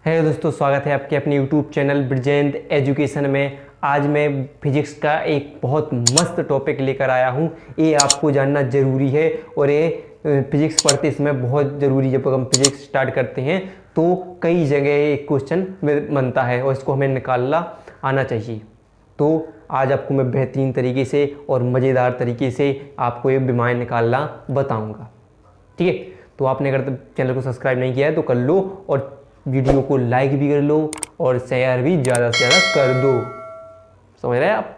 है दोस्तों, स्वागत है आपके अपने YouTube चैनल ब्रिजेंद्र एजुकेशन में। आज मैं फिजिक्स का एक बहुत मस्त टॉपिक लेकर आया हूँ। ये आपको जानना ज़रूरी है और ये फिजिक्स पढ़ते समय बहुत ज़रूरी। जब हम फिजिक्स स्टार्ट करते हैं तो कई जगह एक क्वेश्चन बनता है और इसको हमें निकालना आना चाहिए। तो आज आपको मैं बेहतरीन तरीके से और मज़ेदार तरीके से आपको ये विमाएँ निकालना बताऊँगा। ठीक है, तो आपने अगर चैनल को सब्सक्राइब नहीं किया है तो कर लो और वीडियो को लाइक भी कर लो और शेयर भी ज़्यादा से ज़्यादा कर दो। समझ रहे हैं आप?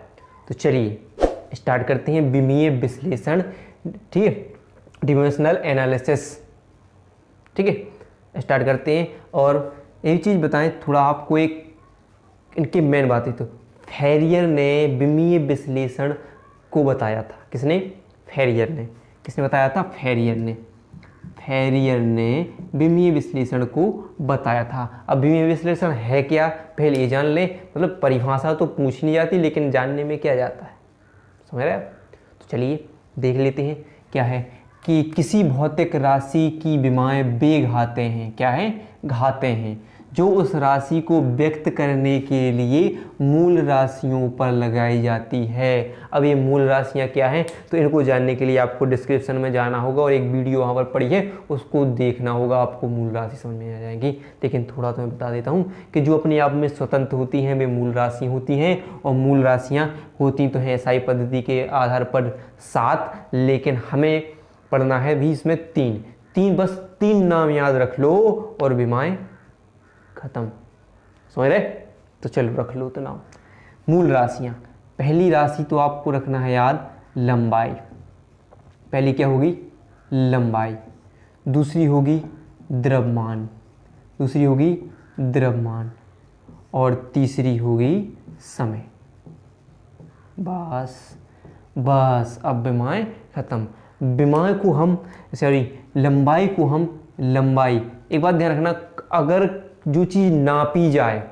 तो चलिए स्टार्ट करते हैं विमीय विश्लेषण। ठीक है, डिमेंशनल एनालिसिस। ठीक है, स्टार्ट करते हैं। और एक चीज़ बताएं थोड़ा आपको, एक इनकी मेन बात है। तो फैरियर ने विमीय विश्लेषण को बताया था। किसने? फैरियर ने। किसने बताया था? फैरियर ने। फैरियर ने विमीय विश्लेषण को बताया था। अब विमीय विश्लेषण है क्या, पहले ये जान लें। मतलब परिभाषा तो पूछ नहीं जाती, लेकिन जानने में क्या जाता है, समझ रहे हैं? तो चलिए देख लेते हैं क्या है। कि किसी भौतिक राशि की विमाएँ वे घाते हैं। क्या है? घाते हैं, जो उस राशि को व्यक्त करने के लिए मूल राशियों पर लगाई जाती है। अब ये मूल राशियाँ क्या हैं, तो इनको जानने के लिए आपको डिस्क्रिप्शन में जाना होगा और एक वीडियो वहाँ पर पड़ी है, उसको देखना होगा। आपको मूल राशि समझ में आ जाएगी। लेकिन थोड़ा तो मैं बता देता हूँ कि जो अपने आप में स्वतंत्र होती हैं वे मूल राशि होती हैं। और मूल राशियाँ होती तो हैं एसआई पद्धति के आधार पर 7, लेकिन हमें पढ़ना है भी इसमें 3। बस 3 नाम याद रख लो और विमाएँ खत्म। समझ रहे? तो चलो रख लो तो नाम। मूल राशियां। पहली राशि तो आपको रखना है याद, लंबाई। पहली क्या होगी? लंबाई। दूसरी होगी द्रव्यमान। दूसरी होगी द्रव्यमान। और तीसरी होगी समय। बस अब विमाएँ खत्म। विमाएँ को हम लंबाई को हम लंबाई, एक बात ध्यान रखना, अगर जो चीज़ नापी जाए,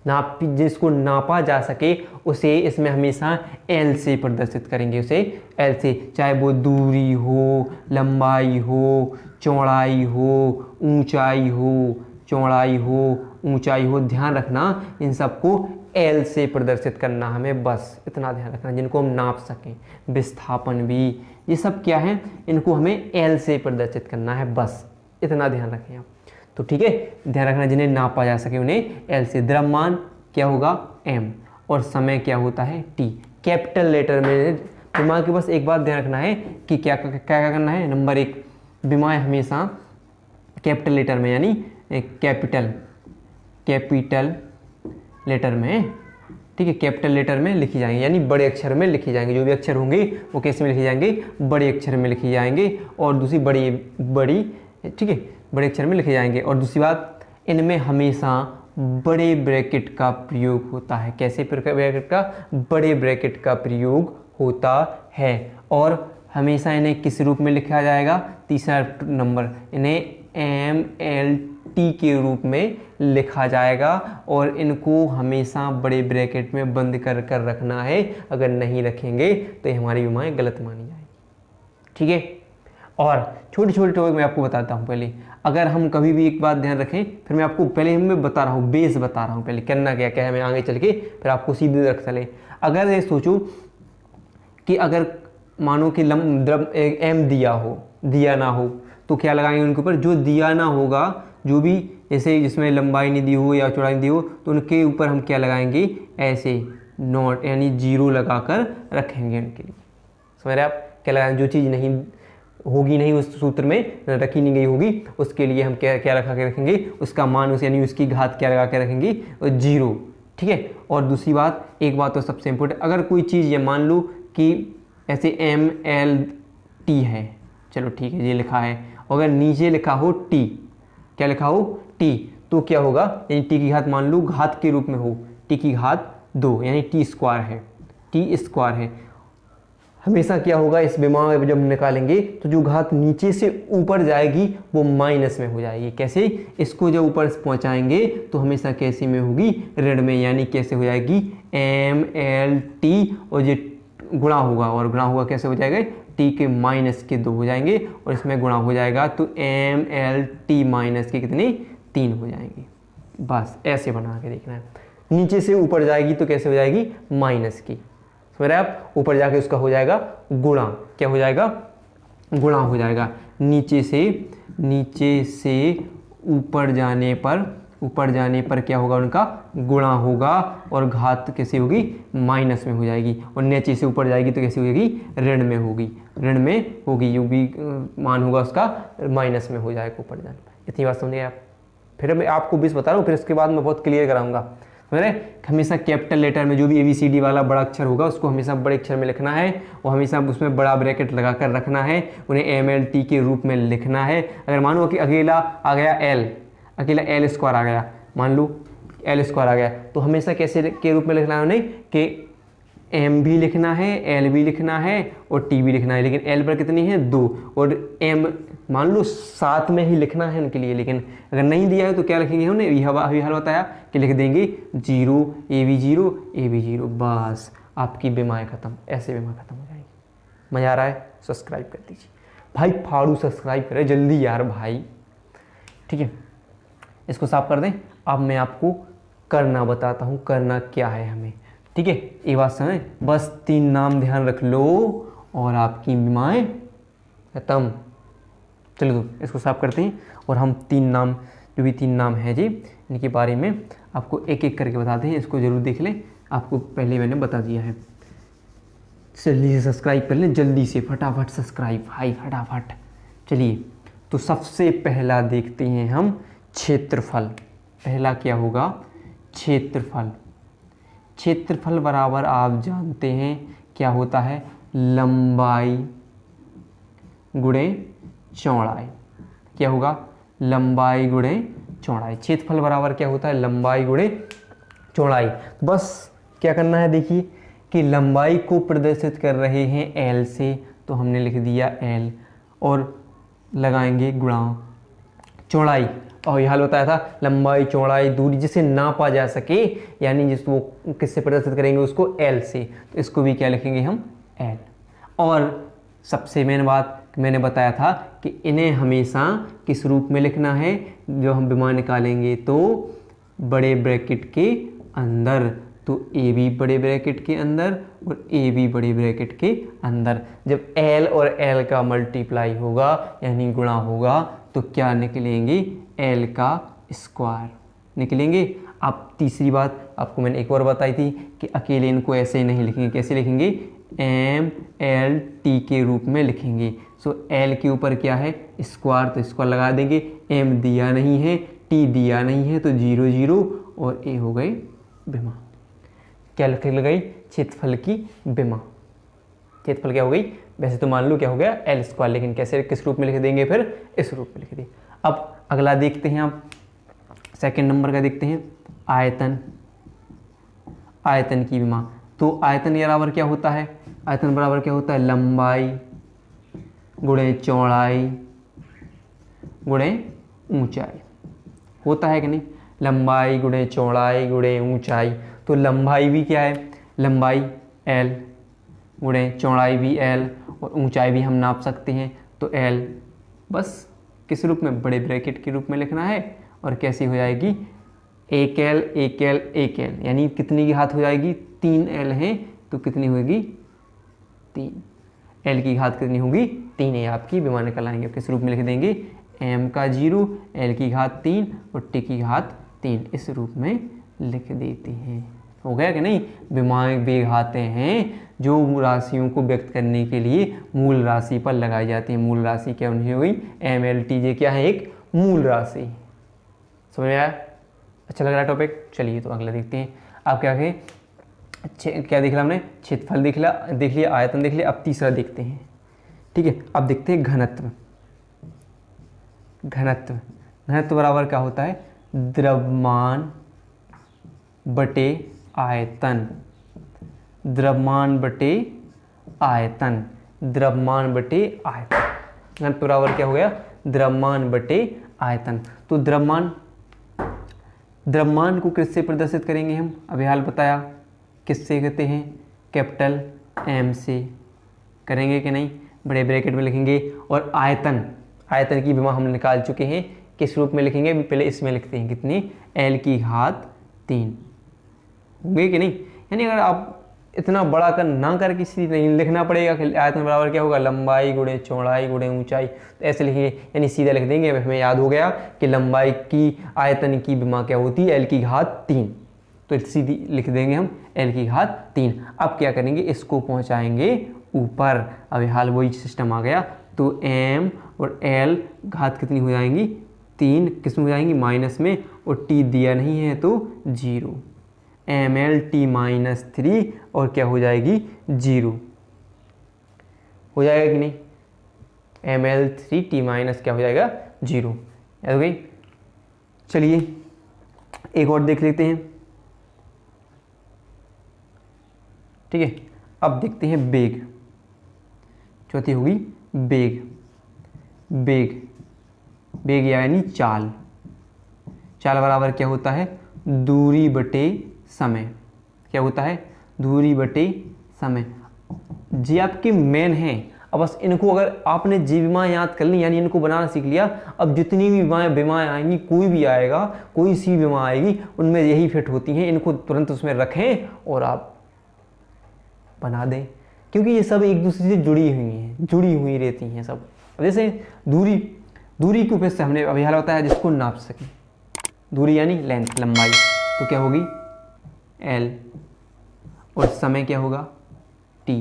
जिसको नापा जा सके, उसे इसमें हमेशा एल से प्रदर्शित करेंगे। उसे एल से, चाहे वो दूरी हो, लंबाई हो, चौड़ाई हो, ऊंचाई हो, चौड़ाई हो, ऊंचाई हो, ध्यान रखना इन सबको एल से प्रदर्शित करना हमें। बस इतना ध्यान रखना, जिनको हम नाप सकें। विस्थापन भी, ये सब क्या है, इनको हमें एल से प्रदर्शित करना है। बस इतना ध्यान रखें आप। तो ठीक है, ध्यान रखना जिन्हें नापा जा सके उन्हें एल से। द्रव्यमान क्या होगा? एम। और समय क्या होता है? टी। कैपिटल लेटर में विमा के बस एक बात ध्यान रखना है कि क्या क्या करना है। नंबर 1, विमाएँ हमेशा कैपिटल लेटर में, यानी कैपिटल लेटर में, ठीक है, कैपिटल लेटर में लिखी जाएंगे, यानी बड़े अक्षर में लिखी जाएंगे। जो भी अक्षर होंगे वो कैसे में लिखे जाएंगे? बड़े अक्षर में लिखे जाएंगे। और दूसरी बड़ी, ठीक है, बड़े अक्षर में लिखे जाएंगे। और दूसरी बात, इनमें हमेशा बड़े ब्रैकेट का प्रयोग होता है। कैसे ब्रैकेट का? बड़े ब्रैकेट का प्रयोग होता है। और हमेशा इन्हें किस रूप में लिखा जाएगा? तीसरा नंबर, इन्हें MLT के रूप में लिखा जाएगा। और इनको हमेशा बड़े ब्रैकेट में बंद कर रखना है। अगर नहीं रखेंगे तो ये हमारी विमाएँ गलत मानी जाएगी। ठीक है, और छोटे छोटे टॉपिक मैं आपको बताता हूँ। पहले अगर हम कभी भी एक बात ध्यान रखें, फिर मैं आपको पहले मैं बता रहा हूँ, बेस बता रहा हूँ पहले करना क्या क्या है, मैं आगे चल के फिर आपको सीधे रख चले। अगर ये सोचो कि अगर मानो कि एम दिया ना हो, तो क्या लगाएंगे उनके ऊपर? जो दिया ना होगा, जो भी जैसे जिसमें लंबाई नहीं दी हो या चौड़ाई नहीं दी हो, तो उनके ऊपर हम क्या लगाएंगे? ऐसे नॉट, यानी 0 लगाकर रखेंगे उनके लिए। समझ रहे आप? क्या लगाएंगे? जो चीज़ नहीं होगी, नहीं उस सूत्र में रखी नहीं गई होगी, उसके लिए हम क्या रखा के रखेंगे? उसका मान, उस यानी उसकी घात क्या लगा के रखेंगे? 0। ठीक है। और दूसरी बात, एक बात तो सबसे इम्पोर्टेंट, अगर कोई चीज़ ये मान लो कि ऐसे MLT है, चलो ठीक है ये लिखा है, अगर नीचे लिखा हो T, क्या लिखा हो? T, तो क्या होगा? यानी T की घात मान लो घात के रूप में हो, T की घात 2, यानी T स्क्वायर है, T स्क्वायर है। हमेशा क्या होगा? इस विमा जब निकालेंगे तो जो घात नीचे से ऊपर जाएगी वो माइनस में हो जाएगी। कैसे? इसको जब ऊपर पहुंचाएंगे तो हमेशा कैसे में होगी? ऋण में, यानी कैसे हो जाएगी? MLT, और ये गुणा होगा, और गुणा होगा कैसे हो जाएगा? T के माइनस के 2 हो जाएंगे, और इसमें गुणा हो जाएगा तो MLT माइनस के कितने? 3 हो जाएंगे। बस ऐसे बना के देखना है। नीचे से ऊपर जाएगी तो कैसे हो जाएगी, माइनस की, समझ रहे हैं आप। ऊपर जाके उसका हो जाएगा गुणा, क्या हो जाएगा, गुणा हो जाएगा। नीचे से ऊपर जाने पर क्या होगा, उनका गुणा होगा और घात कैसे होगी, माइनस में हो जाएगी। और नीचे से ऊपर जाएगी तो कैसे होगी, ऋण में होगी, यू भी मान होगा उसका माइनस में हो जाएगा ऊपर जाने पर। इतनी बात समझिए आप। फिर मैं आपको 20 बता रहा हूँ, फिर उसके बाद मैं बहुत क्लियर कराऊंगा। समझ, हमेशा कैपिटल लेटर में जो भी ABCD वाला बड़ा अक्षर होगा उसको हमेशा बड़े अक्षर में लिखना है और हमेशा उसमें बड़ा ब्रैकेट लगा कर रखना है, उन्हें MLT के रूप में लिखना है। अगर मानो कि अकेला आ गया L स्क्वायर आ गया, मान लो L स्क्वायर आ गया, तो हमेशा कैसे के रूप में लिखना है उन्हें कि M भी लिखना है, L भी लिखना है और T भी लिखना है। लेकिन L पर कितनी है, 2, और M मान लो साथ में ही लिखना है उनके लिए। लेकिन अगर नहीं दिया है तो क्या लिखेंगे हमने, अभी हल बताया कि लिख देंगे 0 AB0 बस आपकी बीमाएँ खत्म, ऐसे बीमाएँ खत्म हो जाएगी। मज़ा आ रहा है, सब्सक्राइब कर दीजिए भाई, फाड़ू सब्सक्राइब करें जल्दी यार भाई, ठीक है। इसको साफ कर दें। अब मैं आपको करना बताता हूँ, करना क्या है हमें, ठीक है। ये बात समझ, बस 3 नाम ध्यान रख लो और आपकी बीमाएँ खत्म। चलो तो इसको साफ करते हैं और हम 3 नाम, जो भी 3 नाम हैं जी, इनके बारे में आपको एक एक करके बताते हैं। इसको ज़रूर देख लें, आपको पहले मैंने बता दिया है। जल्दी से सब्सक्राइब कर लें, जल्दी से फटाफट सब्सक्राइब भाई, फटाफट। चलिए तो सबसे पहला देखते हैं हम क्षेत्रफल। पहला क्या होगा, क्षेत्रफल। क्षेत्रफल बराबर आप जानते हैं क्या होता है, लंबाई गुणे चौड़ाई। क्या होगा, लंबाई गुणे चौड़ाई। क्षेत्रफल बराबर क्या होता है, लंबाई गुणे चौड़ाई। बस क्या करना है, देखिए कि लंबाई को प्रदर्शित कर रहे हैं L से, तो हमने लिख दिया L और लगाएंगे गुणा चौड़ाई। और यह हाल बताया था, लंबाई चौड़ाई दूरी जिसे नापा जा सके, यानी जिसको किससे प्रदर्शित करेंगे, उसको L से, तो इसको भी क्या लिखेंगे हम, L। और सबसे मेन बात मैंने बताया था कि इन्हें हमेशा किस रूप में लिखना है, जो हम विमा निकालेंगे तो बड़े ब्रैकेट के अंदर, तो A भी बड़े ब्रैकेट के अंदर और A भी बड़े ब्रैकेट के अंदर। जब L और L का मल्टीप्लाई होगा यानी गुणा होगा तो क्या निकलेंगे, L का स्क्वायर निकलेंगे। अब तीसरी बात आपको मैंने एक और बताई थी कि अकेले इनको ऐसे नहीं लिखेंगे, कैसे लिखेंगे, MLT के रूप में लिखेंगे। सो L के ऊपर क्या है, स्क्वायर, तो स्क्वायर लगा देंगे। M दिया नहीं है, T दिया नहीं है, तो 0 0 और A हो गई विमा। क्या लिख गई, क्षेत्रफल की विमा। क्षेत्रफल क्या हो गई, वैसे तो मान लो क्या हो गया, L स्क्वायर, लेकिन कैसे किस रूप में लिख देंगे, फिर इस रूप में लिख देंगे। अब अगला देखते हैं, आप सेकंड नंबर का देखते हैं, आयतन। आयतन की विमा। तो आयतन बराबर क्या होता है, आयतन बराबर क्या होता है, लंबाई गुणे चौड़ाई गुणे ऊंचाई। होता है कि नहीं, लंबाई गुणे चौड़ाई गुणे ऊंचाई। तो लंबाई भी क्या है, लंबाई L गुणे चौड़ाई भी L और ऊंचाई भी हम नाप सकते हैं, तो L। बस किस रूप में, बड़े ब्रैकेट के रूप में लिखना है। और कैसी हो जाएगी, 1L 1L 1L, यानी कितनी की घात हो जाएगी, 3L है तो कितनी होगी, 3। L की घात कितनी होगी, 3 है। आपकी विमा निकल आएंगे, किस रूप में लिख देंगे, M का 0, L की घात 3 और T की घात 3, इस रूप में लिख देते हैं। हो गया कि नहीं। विमाएँ वे घातें हैं जो राशियों को व्यक्त करने के लिए मूल राशि पर लगाई जाती है। मूल राशि क्या होनी हुई, MLT क्या है, एक मूल राशि। समझ में आया, अच्छा लग रहा है टॉपिक। चलिए तो अगला देखते हैं। आप क्या कहें, क्या देख लिया हमने, क्षेत्रफल देख लिया, आयतन देख लिया। अब तीसरा देखते हैं, ठीक है। अब देखते हैं घनत्व। घनत्व बराबर क्या होता है, द्रव्यमान बटे आयतन। द्रव्यमान बटे आयतन, द्रव्यमान बटे आयतन। घनत्व बराबर क्या हो गया, द्रव्यमान बटे आयतन। तो द्रव्यमान को किससे प्रदर्शित करेंगे हम, अभी हाल बताया, किससे कहते हैं, कैपिटल M से करेंगे कि नहीं, बड़े ब्रैकेट में लिखेंगे। और आयतन की विमा हम निकाल चुके हैं, किस रूप में लिखेंगे, अभी पहले इसमें लिखते हैं कितनी, l की घात 3 होंगे कि नहीं। यानी अगर आप इतना बड़ा कर ना करके सीधे नहीं लिखना पड़ेगा कि आयतन बराबर क्या होगा, लंबाई गुणे चौड़ाई गुणे ऊंचाई, तो ऐसे लिखेंगे, यानी सीधा लिख देंगे। हमें याद हो गया कि लंबाई की आयतन की विमा क्या होती है, l की घात 3, तो सीधी लिख देंगे हम l की घात 3। अब क्या करेंगे, इसको पहुंचाएंगे ऊपर। अब हाल वही सिस्टम आ गया, तो m और l घात कितनी हो जाएंगी, 3 किस में हो जाएंगी, माइनस में, और t दिया नहीं है तो 0, ml t माइनस 3 और क्या हो जाएगी 0, हो जाएगा कि नहीं, ml 3 t माइनस क्या हो जाएगा 0, याद हो गई। चलिए एक और देख लेते हैं, ठीक है। अब देखते हैं वेग, चौथी होगी वेग। वेग वेग यानी चाल, चाल बराबर क्या होता है, दूरी बटे समय, क्या होता है, दूरी बटे समय। जी आपके मेन हैं। अब बस इनको अगर आपने जी विमाएँ याद कर ली, यानी इनको बनाना सीख लिया, अब जितनी भी विमाएँ आएंगी, कोई भी आएगा, कोई सी विमा आएगी, उनमें यही फिट होती हैं। इनको तुरंत उसमें रखें और आप बना दें, क्योंकि ये सब एक दूसरे से जुड़ी हुई हैं, जुड़ी हुई रहती हैं सब। अब जैसे दूरी, दूरी के ऊपर से हमने अभी हाल होता है जिसको नाप सकें, दूरी यानी लेंथ, लंबाई, तो क्या होगी l, और समय क्या होगा t,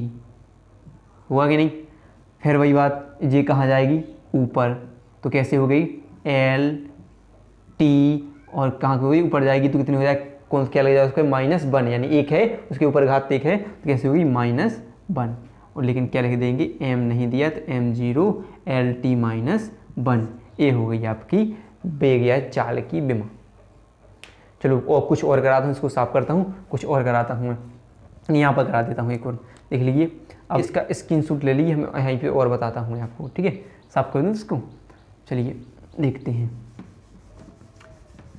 हुआ कि नहीं। फिर वही बात, ये कहाँ जाएगी ऊपर, तो कैसे हो गई l t, और कहाँ हो गई ऊपर जाएगी तो कितनी हो जाएगी, कौन क्या लग जाएगा उसको, -1, यानी एक है उसके ऊपर घात 1 है, तो कैसे होगी -1। और लेकिन क्या लिख देंगे, m नहीं दिया तो m0 lt -1, ये हो गई आपकी वेग या चाल की विमा। चलो और कुछ और कराता हूँ, इसको साफ करता हूँ, कुछ और कराता हूँ मैं, यहाँ पर करा देता हूँ एक और, देख लीजिए। अब इसका स्क्रीनशॉट ले लीजिए, हम यहीं पे और बताता हूँ आपको, ठीक है। साफ कर दूँ इसको, चलिए देखते हैं,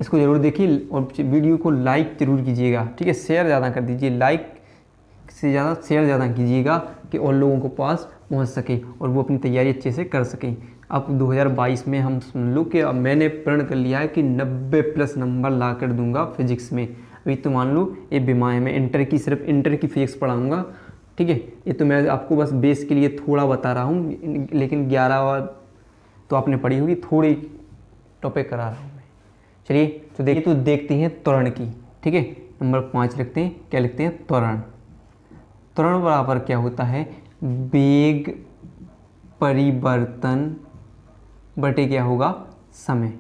इसको ज़रूर देखिए और वीडियो को लाइक ज़रूर कीजिएगा, ठीक है। शेयर ज़्यादा कर दीजिए, लाइक से ज़्यादा शेयर ज़्यादा कीजिएगा कि और लोगों को पास पहुंच सके और वो अपनी तैयारी अच्छे से कर सकें। अब 2022 में हम सुन लो कि अब मैंने प्रण कर लिया है कि 90+ नंबर ला कर दूंगा फिजिक्स में। अभी तो मान लो ये बीमारी में इंटर की, सिर्फ इंटर की फिजिक्स पढ़ाऊँगा, ठीक है। ये तो मैं आपको बस बेस के लिए थोड़ा बता रहा हूँ, लेकिन 11 तो आपने पढ़ी होगी, थोड़ी टॉपिक करा रहा हूँ मैं। चलिए तो देखिए, तो देखते हैं त्वरण की, ठीक है। नंबर 5 लिखते हैं, क्या लिखते हैं, त्वरण। त्वरण बराबर क्या होता है, वेग परिवर्तन बटे क्या होगा, समय,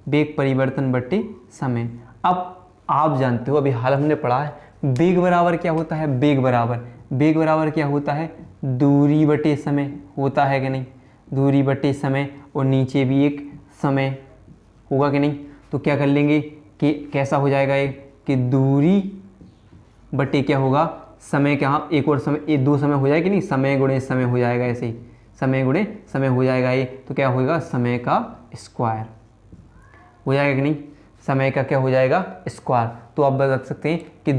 वेग परिवर्तन बटे समय। अब आप जानते हो, अभी हाल हमने पढ़ा है, वेग बराबर क्या होता है, वेग बराबर क्या होता है, दूरी बटे समय होता है कि नहीं, दूरी बटे समय, और नीचे भी एक समय होगा कि नहीं। तो क्या कर लेंगे कि कैसा हो जाएगा ये, कि दूरी बटे क्या होगा, समय, क्या एक और समय, ये 2 समय हो जाएगा कि नहीं, समय गुणे समय हो जाएगा, ऐसे ही समय गुणे समय हो जाएगा ये, तो क्या होगा, समय का स्क्वायर हो जाएगा कि नहीं, समय का क्या हो जाएगा, स्क्वायर। तो आप बता सकते हैं कि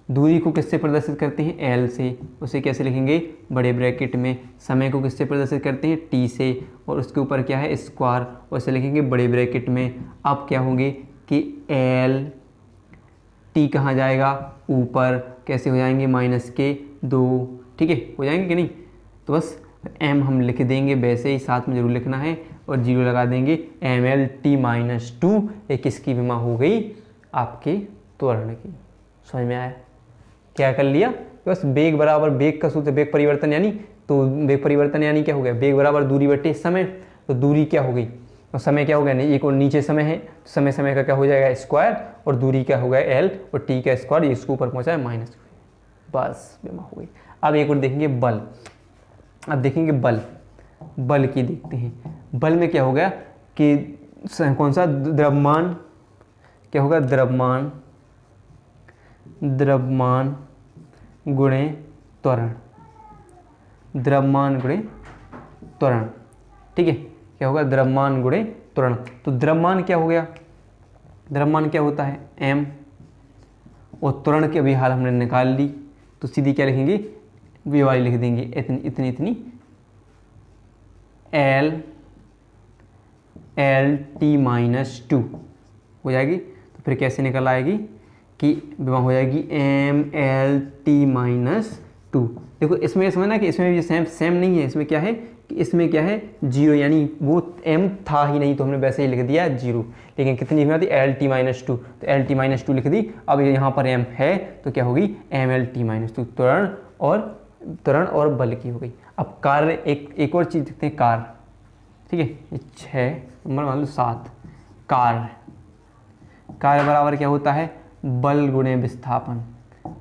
दूरी को किससे प्रदर्शित करते हैं, l से, उसे कैसे लिखेंगे, बड़े ब्रैकेट में। समय को किससे प्रदर्शित करते हैं, t से, और उसके ऊपर क्या है, स्क्वायर, उसे लिखेंगे बड़े ब्रैकेट में। अब क्या होंगे कि l, t कहाँ जाएगा, ऊपर, कैसे हो जाएंगे, -2, ठीक है, हो जाएंगे कि नहीं। तो बस m हम लिख देंगे, वैसे ही साथ में जरूर लिखना है, और 0 लगा देंगे, ml t -2, ये किसकी विमा हो गई, आपके त्वरण की। समझ में आया, क्या कर लिया, बस वेग बराबर, वेग का सूत्र वेग परिवर्तन, यानी तो वेग परिवर्तन यानी क्या हो गया, वेग बराबर दूरी बटे समय, तो दूरी क्या हो गई, और समय क्या हो गया, एक और नीचे समय है, समय का क्या हो जाएगा, स्क्वायर, और दूरी क्या हो गया l, और t का स्क्वायर, इसके ऊपर पहुंचा है -, बस विमा हो गई। अब एक और देखेंगे बल। अब देखेंगे बल की देखते हैं। बल में क्या हो गया कि कौन सा, द्रव्यमान, क्या होगा, द्रव्यमान गुणे त्वरण, द्रव्यमान गुणे त्वरण, ठीक है। क्या होगा, द्रव्यमान गुणे त्वरण। तो द्रव्यमान क्या हो गया, द्रव्यमान क्या होता है, m, और त्वरण की अभी हाल हमने निकाल ली, तो सीधी क्या लिखेंगे, वी वाली लिख देंगे, इतनी l L T minus to हो जाएगी। तो फिर कैसे निकल आएगी कि विमा हो जाएगी M L T minus two. देखो इसमें समझना कि इसमें भी सेम सेम नहीं है, इसमें क्या है कि इसमें क्या है जीरो, यानी वो m था ही नहीं तो हमने वैसे ही लिख दिया जीरो। लेकिन कितनी होती है एल टी माइनस टू, तो एल टी माइनस टू लिख दी। अब यहाँ पर m है तो क्या होगी M L T minus two, त्वरण और बल की हो गई। अब कार्य एक और चीज़ देखते हैं, कार्य। ठीक है, ये 6 नंबर मान लो 7, कार्य बराबर क्या होता है बल गुणे विस्थापन,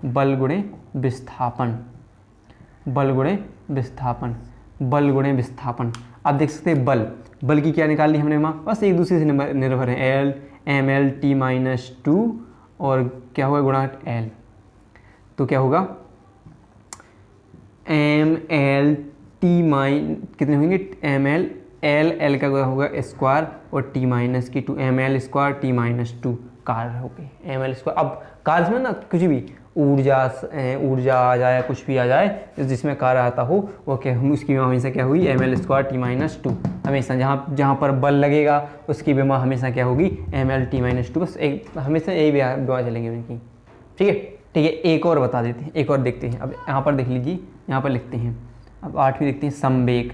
बल गुणे विस्थापन, बल गुणे विस्थापन, बल गुणे विस्थापन। आप देख सकते हैं बल की क्या निकालनी हमने वहाँ, बस एक दूसरे से निर्भर है, L M L T minus two और क्या होगा गुणा एल। तो क्या होगा एम एल टी कितने होंगे एम एल का होगा स्क्वायर और टी माइनस की two, M L square T minus two कार्य हो गए एम एल स्क्वायर। अब कार्य में ना कुछ भी ऊर्जा आ जाए, कुछ भी आ जाए जिसमें कार्य आता हो वो क्या हम उसकी विमा हमेशा क्या होगी M L square T minus two. हमेशा जहाँ पर बल लगेगा उसकी विमा हमेशा क्या होगी M L T minus two, बस एक हमेशा यही विमा चलेंगे उनकी। ठीक है, एक और बता देते हैं, एक और देखते हैं। अब यहाँ पर देख लीजिए, यहाँ पर लिखते हैं, अब 8वीं देखते हैं संवेग।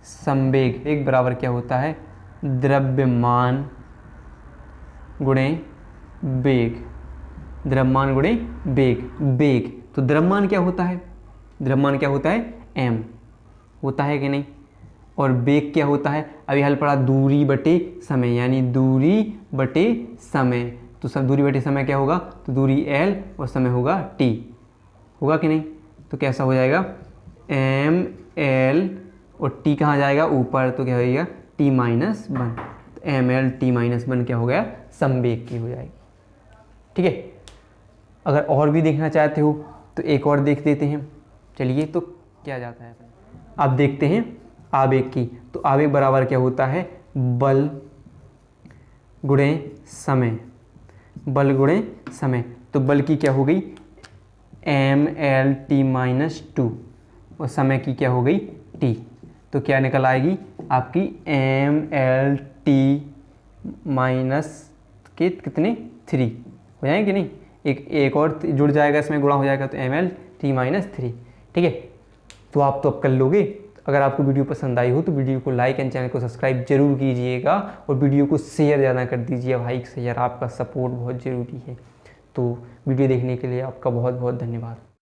संवेग एक बराबर क्या होता है द्रव्यमान गुणे वेग, द्रव्यमान गुणे वेग। तो द्रव्यमान क्या होता है, द्रव्यमान क्या होता है m होता है कि नहीं, और वेग क्या होता है अभी हल पड़ा दूरी बटे समय, यानी दूरी बटे समय। तो सब दूरी बटे समय क्या होगा, तो दूरी l और समय होगा t, होगा कि नहीं। तो कैसा हो जाएगा m l और t कहाँ जाएगा ऊपर, तो क्या होगा t माइनस 1। तो एम एल टी माइनस 1 क्या हो गया संवेग की हो जाएगी। ठीक है, अगर और भी देखना चाहते हो तो एक और देख देते हैं। चलिए, तो क्या जाता है अब देखते हैं आवेग की। तो आवेग बराबर क्या होता है बल गुणे समय, बल गुणे समय। तो बल की क्या हो गई M L T minus two और समय की क्या हो गई टी। तो क्या निकल आएगी आपकी एम एल टी माइनस के कितने 3 हो जाएंगे कि नहीं, एक और जुड़ जाएगा इसमें गुणा हो जाएगा, तो एम एल टी माइनस 3। ठीक है, तो आप तो अब कर लोगे। अगर आपको वीडियो पसंद आई हो तो वीडियो को लाइक एंड चैनल को सब्सक्राइब जरूर कीजिएगा और वीडियो को शेयर ज़्यादा कर दीजिए भाई, शेयर आपका सपोर्ट बहुत ज़रूरी है। तो वीडियो देखने के लिए आपका बहुत बहुत धन्यवाद।